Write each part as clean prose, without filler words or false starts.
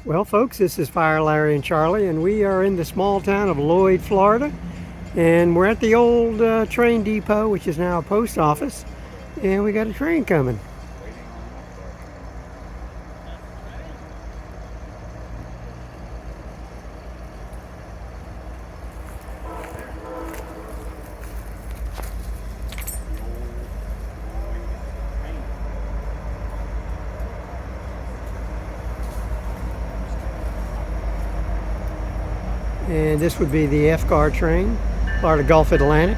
Well, folks, this is Fire Larry and Charlie, and we are in the small town of Lloyd, Florida. And we're at the old train depot, which is now a post office. And we got a train coming. And this would be the FCAR train, Florida Gulf Atlantic.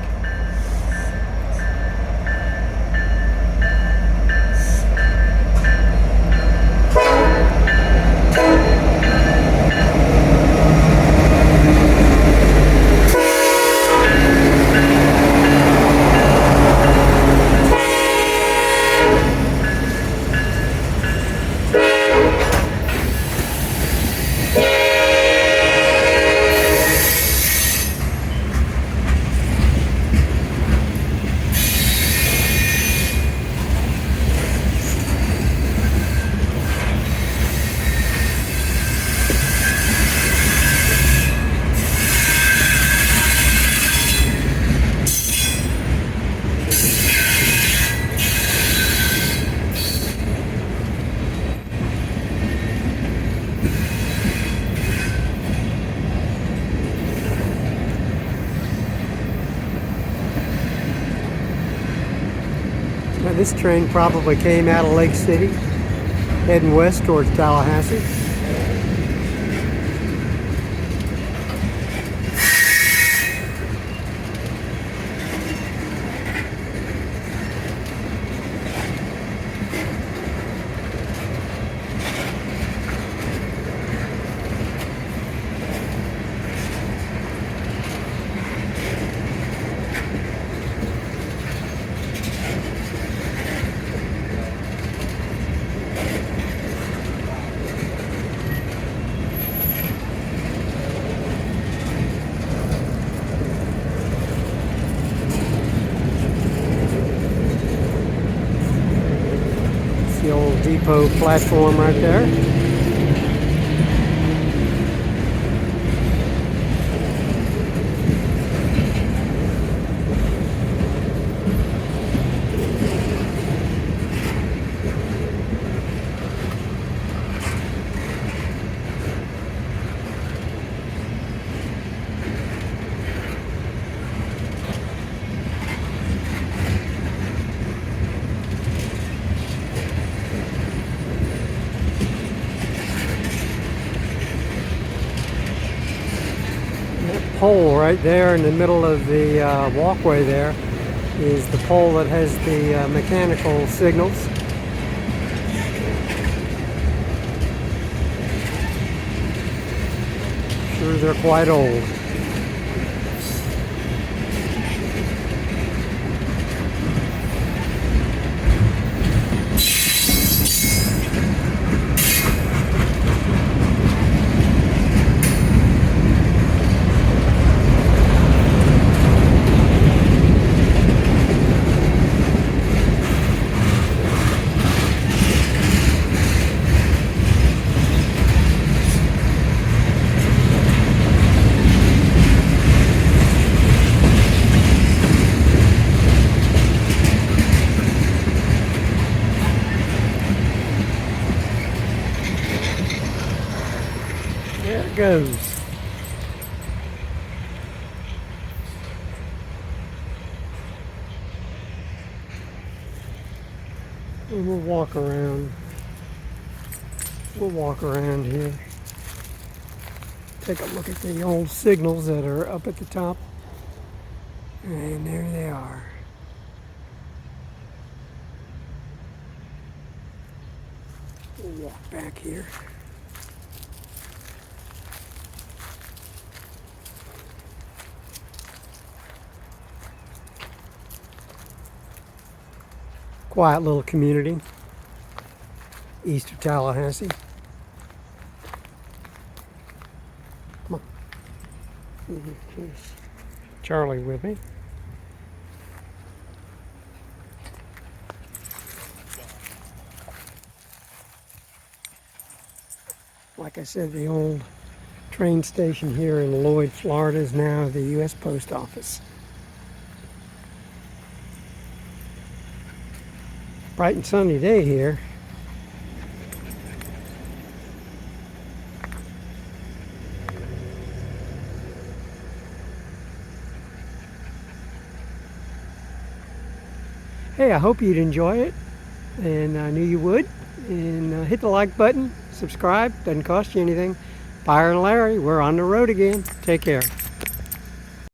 Now, this train probably came out of Lake City, heading west towards Tallahassee. The old depot platform right there. Pole right there in the middle of the walkway there is the pole that has the mechanical signals. Sure, they're quite old. There it goes. And we'll walk around. We'll walk around here. Take a look at the old signals that are up at the top. And there they are. We'll walk back here. Quiet little community east of Tallahassee. Come on. Here's Charlie with me. Like I I said, the old train station here in Lloyd, Florida is now the U.S. Post Office. Bright and sunny day here. Hey, I hope you'd enjoy it, and I knew you would. And hit the like button, subscribe, doesn't cost you anything. Fire and Larry, we're on the road again. Take care.